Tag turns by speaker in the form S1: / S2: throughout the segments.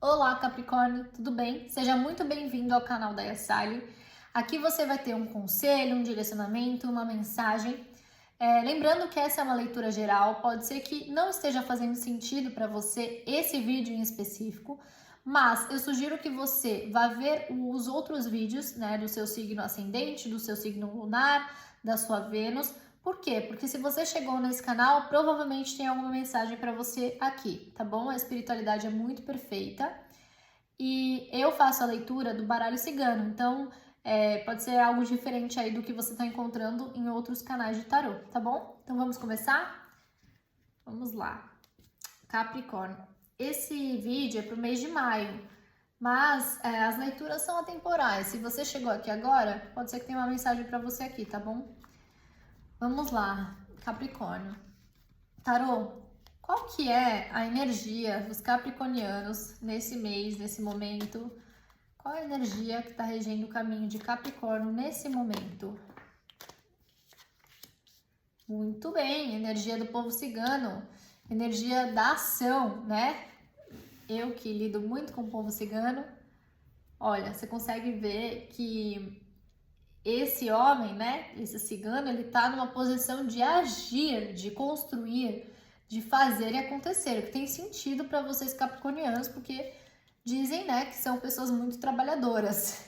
S1: Olá, Capricórnio, tudo bem? Seja muito bem-vindo ao canal da Yassali. Aqui você vai ter um conselho, um direcionamento, uma mensagem. Lembrando que essa é uma leitura geral, pode ser que não esteja fazendo sentido para você esse vídeo em específico, mas eu sugiro que você vá ver os outros vídeos, né, do seu signo ascendente, do seu signo lunar, da sua Vênus. Por quê? Porque se você chegou nesse canal, provavelmente tem alguma mensagem para você aqui, tá bom? A espiritualidade é muito perfeita e eu faço a leitura do baralho cigano, então pode ser algo diferente aí do que você está encontrando em outros canais de tarô, tá bom? Então vamos começar? Vamos lá. Capricórnio. Esse vídeo é para o mês de maio, mas as leituras são atemporais. Se você chegou aqui agora, pode ser que tenha uma mensagem para você aqui, tá bom? Vamos lá, Capricórnio. Tarô, qual que é a energia dos capricornianos nesse mês, nesse momento? Qual é a energia que está regendo o caminho de Capricórnio nesse momento? Muito bem, energia do povo cigano, energia da ação, né? Eu que lido muito com o povo cigano, olha, você consegue ver que esse homem, né, esse cigano, ele tá numa posição de agir, de construir, de fazer e acontecer, o que tem sentido para vocês capricornianos, porque dizem, né, que são pessoas muito trabalhadoras.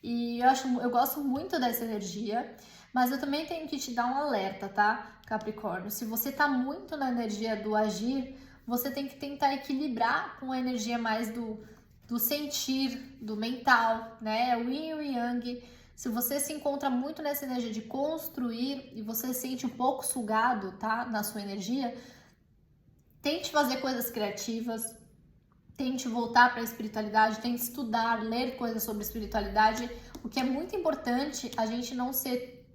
S1: E eu gosto muito dessa energia, mas eu também tenho que te dar um alerta, tá, Capricórnio? Se você tá muito na energia do agir, você tem que tentar equilibrar com a energia mais do sentir, do mental, né? O yin e o yang. Se você se encontra muito nessa energia de construir e você se sente um pouco sugado, tá, na sua energia, tente fazer coisas criativas, tente voltar para a espiritualidade, tente estudar, ler coisas sobre espiritualidade, o que é muito importante a gente não ser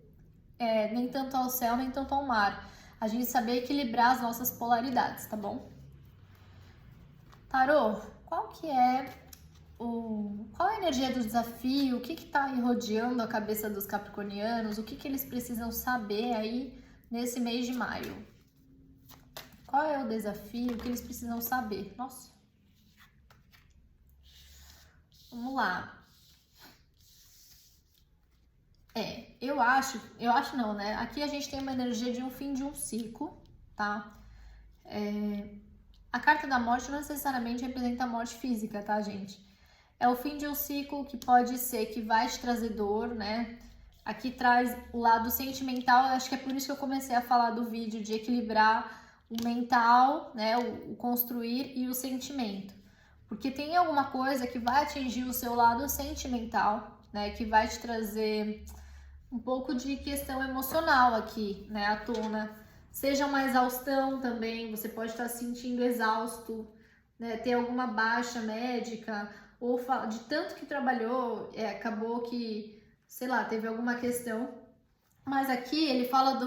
S1: nem tanto ao céu, nem tanto ao mar. A gente saber equilibrar as nossas polaridades, tá bom? Tarô, qual é a energia do desafio? O que está aí rodeando a cabeça dos capricornianos? O que eles precisam saber aí nesse mês de maio? Qual é o desafio? O que eles precisam saber? Nossa. Vamos lá. Eu acho não, né? Aqui a gente tem uma energia de um fim de um ciclo, tá? A carta da morte não necessariamente representa a morte física, tá, gente? É o fim de um ciclo que pode ser que vai te trazer dor, né? Aqui traz o lado sentimental, acho que é por isso que eu comecei a falar do vídeo de equilibrar o mental, né, o construir e o sentimento. Porque tem alguma coisa que vai atingir o seu lado sentimental, né, que vai te trazer um pouco de questão emocional aqui, né, à tona. Seja uma exaustão também, você pode estar se sentindo exausto, né, ter alguma baixa médica, ou de tanto que trabalhou, acabou que, sei lá, teve alguma questão. Mas aqui ele fala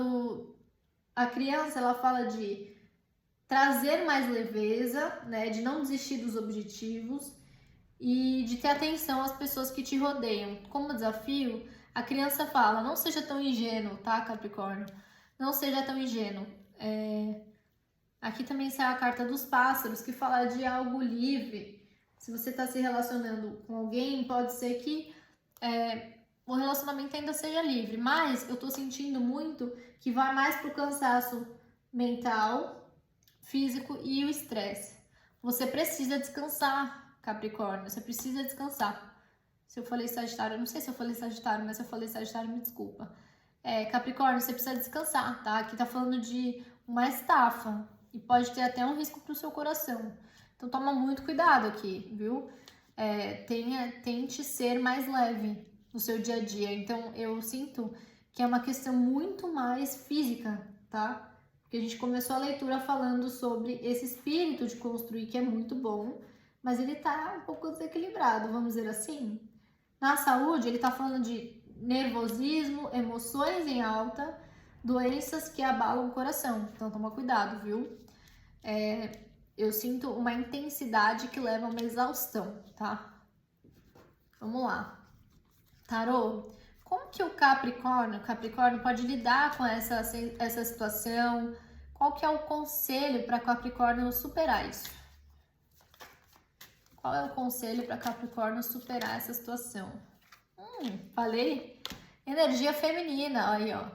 S1: a criança, ela fala de trazer mais leveza, né, de não desistir dos objetivos e de ter atenção às pessoas que te rodeiam. Como desafio, a criança fala, não seja tão ingênuo, tá, Capricórnio? Não seja tão ingênuo. Aqui também sai a carta dos pássaros, que fala de algo livre. Se você está se relacionando com alguém, pode ser que o relacionamento ainda seja livre, mas eu tô sentindo muito que vai mais pro cansaço mental, físico e o estresse. Você precisa descansar, Capricórnio, você precisa descansar. Se eu falei Sagitário, eu não sei se eu falei Sagitário, mas se eu falei Sagitário, me desculpa. Capricórnio, você precisa descansar, tá? Aqui tá falando de uma estafa e pode ter até um risco pro seu coração. Então toma muito cuidado aqui, viu? Tente ser mais leve no seu dia a dia. Então eu sinto que é uma questão muito mais física, tá? Porque a gente começou a leitura falando sobre esse espírito de construir que é muito bom, mas ele tá um pouco desequilibrado, vamos dizer assim. Na saúde, ele tá falando de nervosismo, emoções em alta, doenças que abalam o coração. Então toma cuidado, viu? Eu sinto uma intensidade que leva a uma exaustão, tá? Vamos lá. Tarô, como que o Capricórnio pode lidar com essa situação? Qual que é o conselho para Capricórnio superar isso? Qual é o conselho para Capricórnio superar essa situação? Falei? Energia feminina, aí ó.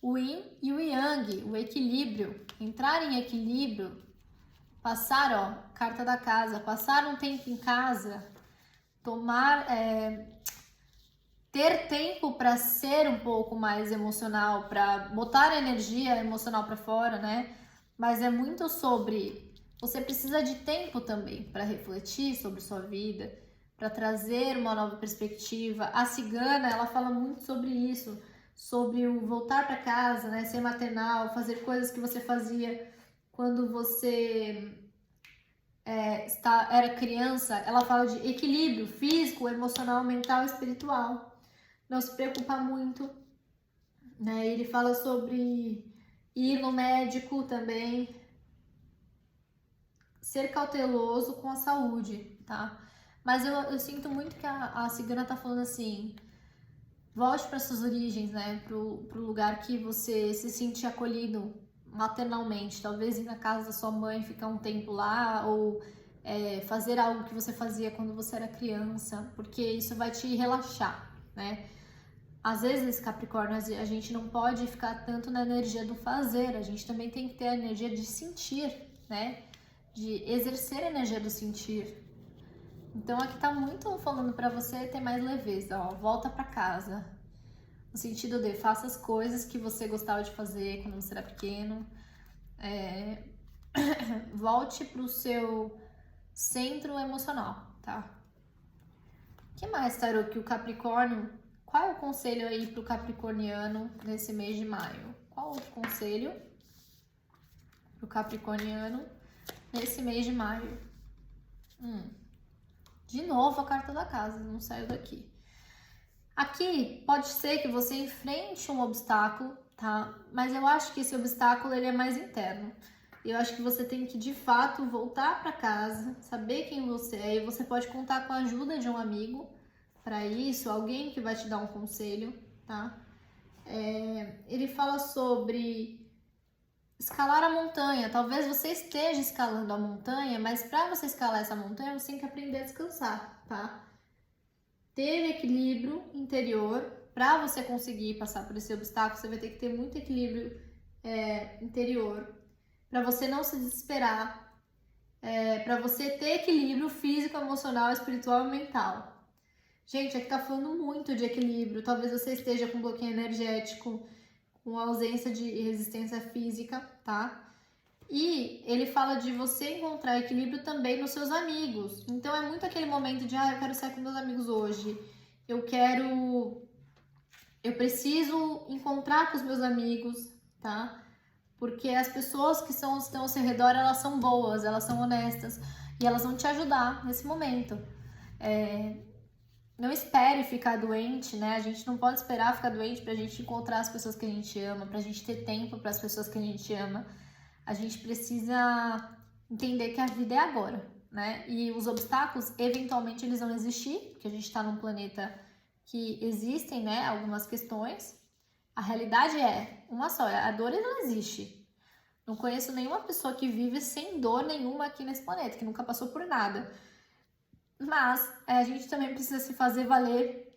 S1: O Yin e o Yang, o equilíbrio. Entrar em equilíbrio, passar, ó, carta da casa, passar um tempo em casa, ter tempo para ser um pouco mais emocional, para botar a energia emocional para fora, né? Mas é muito sobre você precisa de tempo também para refletir sobre sua vida, para trazer uma nova perspectiva. A cigana, ela fala muito sobre isso, sobre o voltar para casa, né? Ser maternal, fazer coisas que você fazia quando você era criança. Ela fala de equilíbrio físico, emocional, mental e espiritual. Não se preocupa muito, né? Ele fala sobre ir no médico também, ser cauteloso com a saúde, tá? Mas eu sinto muito que a cigana tá falando assim, volte para suas origens, né? Pro lugar que você se sente acolhido maternalmente. Talvez ir na casa da sua mãe, ficar um tempo lá, ou fazer algo que você fazia quando você era criança, porque isso vai te relaxar, né? Às vezes, Capricórnio, a gente não pode ficar tanto na energia do fazer, a gente também tem que ter a energia de sentir, né? De exercer a energia do sentir. Então aqui tá muito falando para você ter mais leveza, ó, volta para casa. No sentido de faça as coisas que você gostava de fazer quando você era pequeno. Volte pro seu centro emocional, tá? O que mais, Tarô, que o Capricórnio... Qual é o conselho aí pro capricorniano nesse mês de maio? Qual outro conselho pro capricorniano nesse mês de maio? De novo a carta da casa, não saiu daqui. Aqui pode ser que você enfrente um obstáculo, tá? Mas eu acho que esse obstáculo ele é mais interno. Eu acho que você tem que de fato voltar para casa, saber quem você é, e você pode contar com a ajuda de um amigo para isso, alguém que vai te dar um conselho, tá? Ele fala sobre escalar a montanha. Talvez você esteja escalando a montanha, mas para você escalar essa montanha, você tem que aprender a descansar, tá? Ter equilíbrio interior. Para você conseguir passar por esse obstáculo, você vai ter que ter muito equilíbrio interior. Para você não se desesperar. Para você ter equilíbrio físico, emocional, espiritual e mental. Gente, aqui tá falando muito de equilíbrio. Talvez você esteja com bloqueio energético, com ausência de resistência física, tá? E ele fala de você encontrar equilíbrio também nos seus amigos. Então é muito aquele momento de, eu quero sair com meus amigos hoje. Eu preciso encontrar com os meus amigos, tá? Porque as pessoas que estão ao seu redor, elas são boas, elas são honestas e elas vão te ajudar nesse momento. Não espere ficar doente, né? A gente não pode esperar ficar doente pra gente encontrar as pessoas que a gente ama, pra gente ter tempo para as pessoas que a gente ama. A gente precisa entender que a vida é agora, né? E os obstáculos, eventualmente, eles vão existir, porque a gente tá num planeta que existem, né, algumas questões. A realidade é uma só, a dor não existe. Não conheço nenhuma pessoa que vive sem dor nenhuma aqui nesse planeta, que nunca passou por nada. Mas a gente também precisa se fazer valer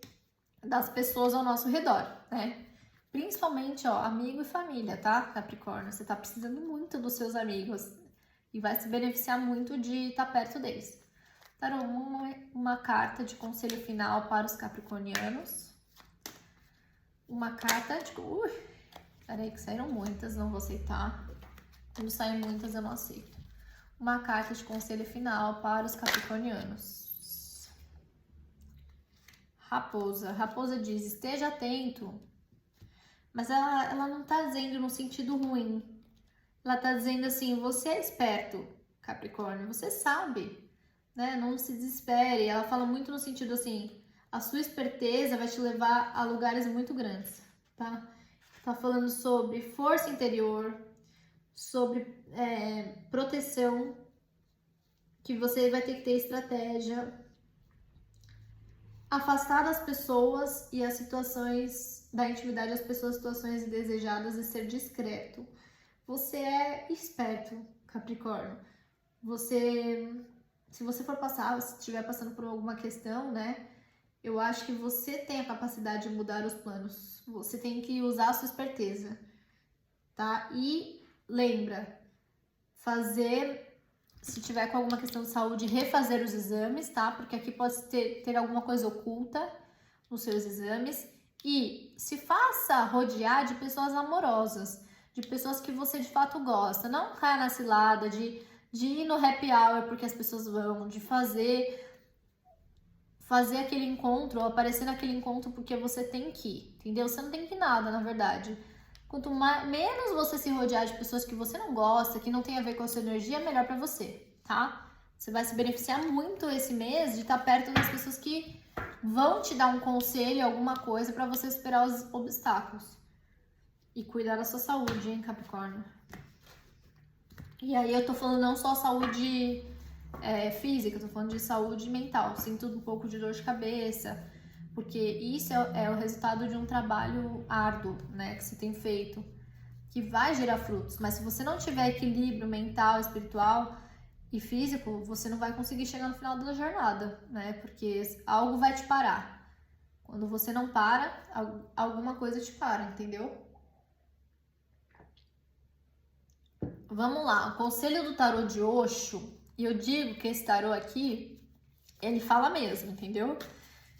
S1: das pessoas ao nosso redor, né? Principalmente, ó, amigo e família, tá, Capricórnio? Você tá precisando muito dos seus amigos e vai se beneficiar muito de estar perto deles. Tarô, uma carta de conselho final para os capricornianos. Uma carta de... peraí que saíram muitas, não vou aceitar. Quando saem muitas eu não aceito. Uma carta de conselho final para os capricornianos. Raposa. Raposa diz, esteja atento. Mas ela não tá dizendo no sentido ruim. Ela tá dizendo assim, você é esperto, Capricórnio, você sabe, né? Não se desespere. Ela fala muito no sentido assim, a sua esperteza vai te levar a lugares muito grandes, tá? Tá falando sobre força interior, sobre proteção, que você vai ter que ter estratégia, afastar das pessoas e as situações da intimidade, as pessoas, situações indesejadas e ser discreto. Você é esperto, Capricórnio. Você se você for passar, se estiver passando por alguma questão, né? Eu acho que você tem a capacidade de mudar os planos. Você tem que usar a sua esperteza, tá? E lembra, fazer, se tiver com alguma questão de saúde, refazer os exames, tá? Porque aqui pode ter alguma coisa oculta nos seus exames. E se faça rodear de pessoas amorosas, de pessoas que você de fato gosta. Não caia na cilada de ir no happy hour porque as pessoas vão, de fazer aquele encontro ou aparecer naquele encontro porque você tem que ir, entendeu? Você não tem que ir nada, na verdade. Quanto menos você se rodear de pessoas que você não gosta, que não tem a ver com a sua energia, melhor pra você, tá? Você vai se beneficiar muito esse mês de estar perto das pessoas que vão te dar um conselho, alguma coisa pra você superar os obstáculos. E cuidar da sua saúde, hein, Capricórnio? E aí eu tô falando não só saúde física, eu tô falando de saúde mental. Sinto um pouco de dor de cabeça, porque isso é o resultado de um trabalho árduo, né, que você tem feito, que vai gerar frutos. Mas se você não tiver equilíbrio mental, espiritual e físico, você não vai conseguir chegar no final da jornada, né, porque algo vai te parar. Quando você não para, alguma coisa te para, entendeu? Vamos lá, o conselho do tarô de Osho, e eu digo que esse tarô aqui, ele fala mesmo, entendeu?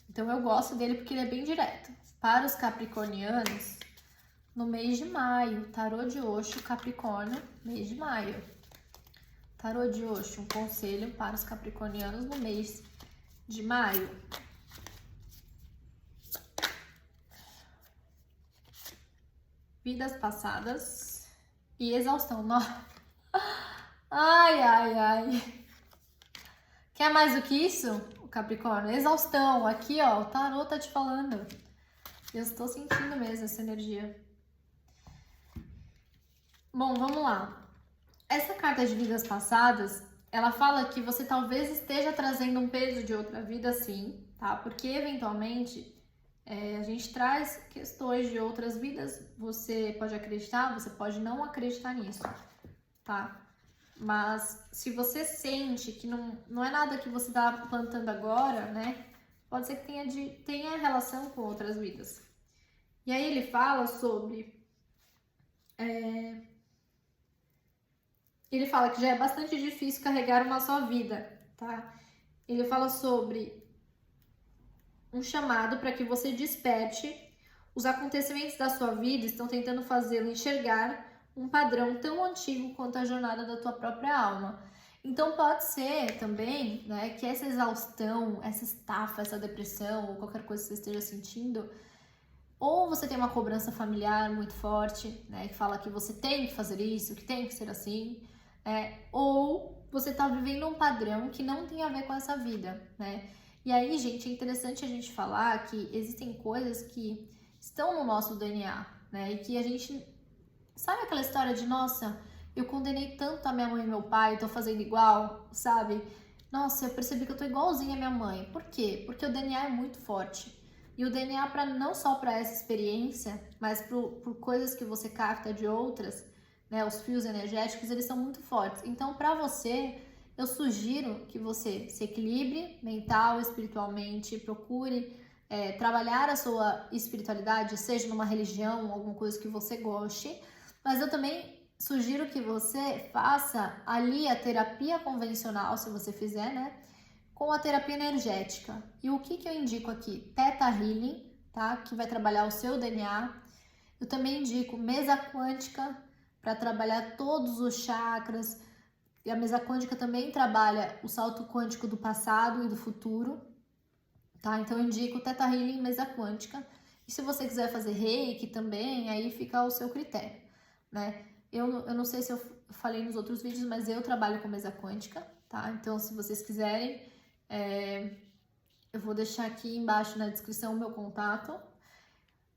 S1: Então eu gosto dele porque ele é bem direto. Para os capricornianos, no mês de maio, tarô de Osho, Capricórnio, mês de maio. Tarô de Osho, um conselho para os capricornianos no mês de maio. Vidas passadas e exaustão. Ai, ai, ai. Quer mais do que isso, o Capricórnio? Exaustão. Aqui, ó, o tarô tá te falando. Eu estou sentindo mesmo essa energia. Bom, vamos lá. Essa carta de vidas passadas, ela fala que você talvez esteja trazendo um peso de outra vida, sim, tá? Porque, eventualmente, a gente traz questões de outras vidas. Você pode acreditar, você pode não acreditar nisso, tá? Mas se você sente que não é nada que você tá plantando agora, né? Pode ser que tenha relação com outras vidas. E aí ele fala sobre... Ele fala que já é bastante difícil carregar uma só vida, tá? Ele fala sobre um chamado para que você desperte. Os acontecimentos da sua vida estão tentando fazê-lo enxergar um padrão tão antigo quanto a jornada da tua própria alma. Então pode ser também, né, que essa exaustão, essa estafa, essa depressão ou qualquer coisa que você esteja sentindo, ou você tem uma cobrança familiar muito forte, né, que fala que você tem que fazer isso, que tem que ser assim, ou você está vivendo um padrão que não tem a ver com essa vida, né? E aí, gente, é interessante a gente falar que existem coisas que estão no nosso DNA, né? E que a gente... Sabe aquela história de, nossa, eu condenei tanto a minha mãe e meu pai, tô fazendo igual, sabe? Nossa, eu percebi que eu tô igualzinha à minha mãe. Por quê? Porque o DNA é muito forte. E o DNA, não só para essa experiência, mas por coisas que você capta de outras, né? Os fios energéticos, eles são muito fortes. Então, para você, eu sugiro que você se equilibre mental, espiritualmente, procure trabalhar a sua espiritualidade, seja numa religião, alguma coisa que você goste, mas eu também sugiro que você faça ali a terapia convencional, se você fizer, né, com a terapia energética. E o que eu indico aqui? Theta Healing, tá, que vai trabalhar o seu DNA. Eu também indico mesa quântica, para trabalhar todos os chakras. E a mesa quântica também trabalha o salto quântico do passado e do futuro, tá? Então eu indico Theta Healing, mesa quântica. E se você quiser fazer reiki também, aí fica ao seu critério, né? Eu não sei se eu falei nos outros vídeos, mas eu trabalho com mesa quântica, tá? Então se vocês quiserem, eu vou deixar aqui embaixo na descrição o meu contato.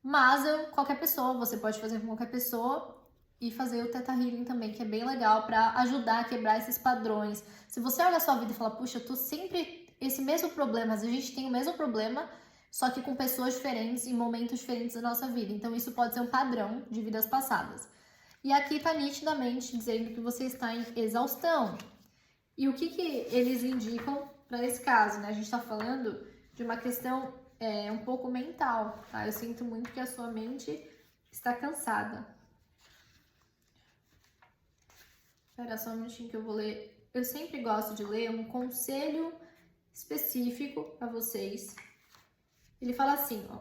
S1: Mas qualquer pessoa, você pode fazer com qualquer pessoa. E fazer o Theta Healing também, que é bem legal para ajudar a quebrar esses padrões. Se você olha a sua vida e fala, puxa, eu tô sempre esse mesmo problema, a gente tem o mesmo problema, só que com pessoas diferentes, em momentos diferentes da nossa vida. Então isso pode ser um padrão de vidas passadas. E aqui tá nitidamente dizendo que você está em exaustão. E o que eles indicam para esse caso, né? A gente está falando de uma questão um pouco mental, tá? Eu sinto muito que a sua mente está cansada. Espera só um minutinho que eu vou ler. Eu sempre gosto de ler um conselho específico para vocês. Ele fala assim, ó.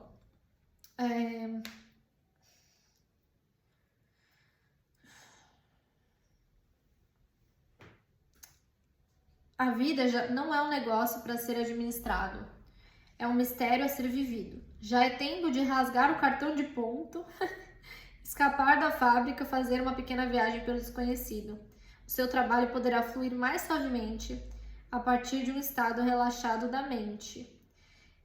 S1: A vida já não é um negócio para ser administrado. É um mistério a ser vivido. Já é tempo de rasgar o cartão de ponto, escapar da fábrica, fazer uma pequena viagem pelo desconhecido. O seu trabalho poderá fluir mais suavemente a partir de um estado relaxado da mente.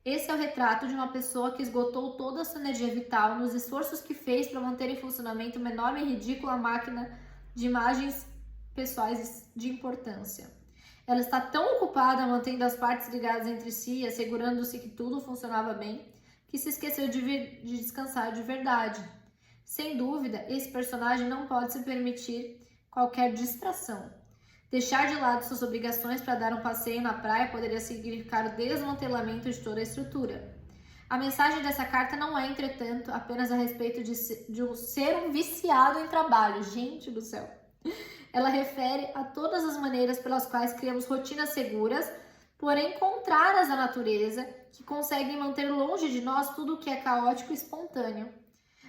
S1: Esse é o retrato de uma pessoa que esgotou toda a sua energia vital nos esforços que fez para manter em funcionamento uma enorme e ridícula máquina de imagens pessoais de importância. Ela está tão ocupada mantendo as partes ligadas entre si, assegurando-se que tudo funcionava bem, que se esqueceu de descansar de verdade. Sem dúvida, esse personagem não pode se permitir qualquer distração. Deixar de lado suas obrigações para dar um passeio na praia poderia significar o desmantelamento de toda a estrutura. A mensagem dessa carta não é, entretanto, apenas a respeito de ser um viciado em trabalho. Gente do céu! Ela refere a todas as maneiras pelas quais criamos rotinas seguras, porém contrárias à natureza, que conseguem manter longe de nós tudo o que é caótico e espontâneo.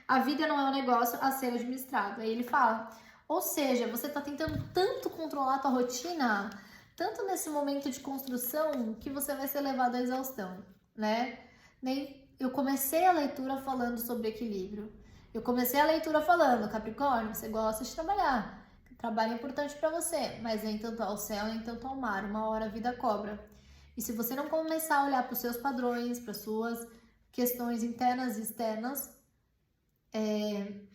S1: A vida não é um negócio a ser administrado. Aí ele fala, ou seja, você está tentando tanto controlar a tua rotina, tanto nesse momento de construção, que você vai ser levado à exaustão, né? Eu comecei a leitura falando sobre equilíbrio. Eu comecei a leitura falando, Capricórnio, você gosta de trabalhar. Trabalho é importante para você, mas nem tanto ao céu, nem tanto ao mar. Uma hora a vida cobra. E se você não começar a olhar para os seus padrões, para suas questões internas e externas,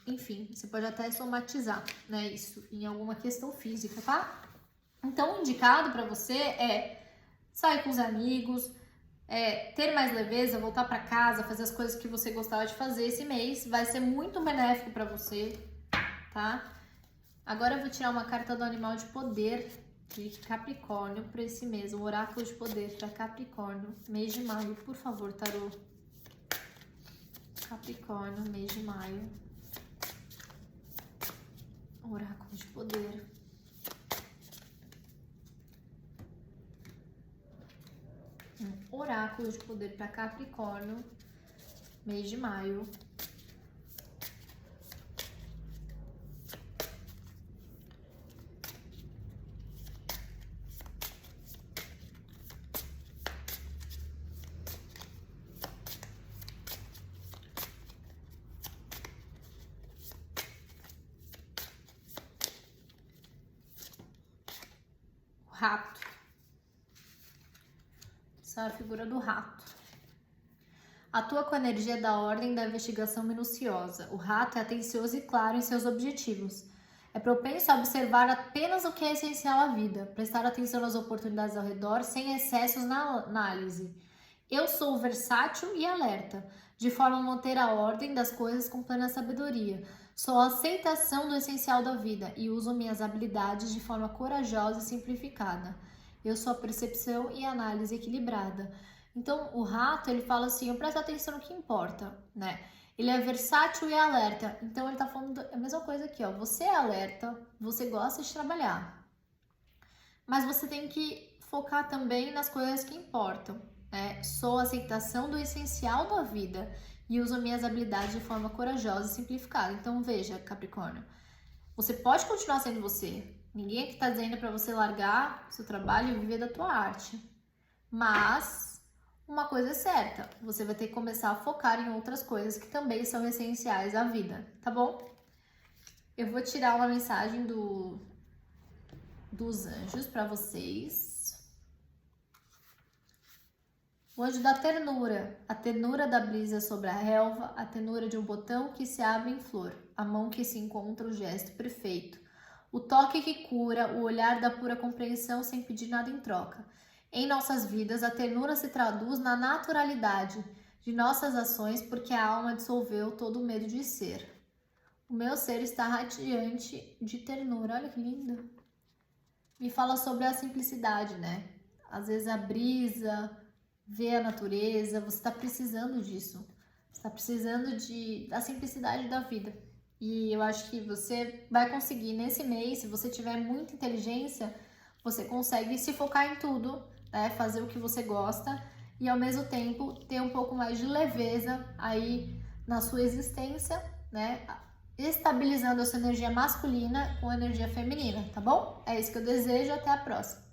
S1: enfim, você pode até somatizar, né, isso em alguma questão física, tá? Então, o indicado para você é sair com os amigos, ter mais leveza, voltar para casa, fazer as coisas que você gostava de fazer esse mês. Vai ser muito benéfico para você, tá? Agora eu vou tirar uma carta do animal de poder de Capricórnio para esse mês. Um oráculo de poder para Capricórnio, mês de maio. Por favor, tarô. Capricórnio, mês de maio. Oráculo de poder. Um oráculo de poder para Capricórnio, mês de maio. Rato. Essa é a figura do rato. Atua com a energia da ordem da investigação minuciosa. O rato é atencioso e claro em seus objetivos. É propenso a observar apenas o que é essencial à vida, prestar atenção nas oportunidades ao redor sem excessos na análise. Eu sou versátil e alerta, de forma a manter a ordem das coisas com plena sabedoria. Sou a aceitação do essencial da vida e uso minhas habilidades de forma corajosa e simplificada. Eu sou a percepção e análise equilibrada. Então, o rato, ele fala assim, eu presto atenção no que importa, né? Ele é versátil e alerta. Então, ele tá falando a mesma coisa aqui, ó. Você é alerta, você gosta de trabalhar. Mas você tem que focar também nas coisas que importam, né? Sou a aceitação do essencial da vida e uso minhas habilidades de forma corajosa e simplificada. Então, veja, Capricórnio, você pode continuar sendo você. Ninguém aqui tá dizendo para você largar seu trabalho e viver da tua arte. Mas uma coisa é certa, você vai ter que começar a focar em outras coisas que também são essenciais à vida, tá bom? Eu vou tirar uma mensagem dos anjos para vocês. O anjo da ternura, a ternura da brisa sobre a relva, a ternura de um botão que se abre em flor, a mão que se encontra o gesto perfeito, o toque que cura, o olhar da pura compreensão sem pedir nada em troca. Em nossas vidas, a ternura se traduz na naturalidade de nossas ações porque a alma dissolveu todo o medo de ser. O meu ser está radiante de ternura, olha que lindo. me fala sobre a simplicidade, né? Às vezes a brisa, ver a natureza, você está precisando disso. Você está precisando da simplicidade da vida. E eu acho que você vai conseguir nesse mês, se você tiver muita inteligência, você consegue se focar em tudo, né? Fazer o que você gosta e ao mesmo tempo ter um pouco mais de leveza aí na sua existência, né? Estabilizando a sua energia masculina com a energia feminina, tá bom? É isso que eu desejo, até a próxima.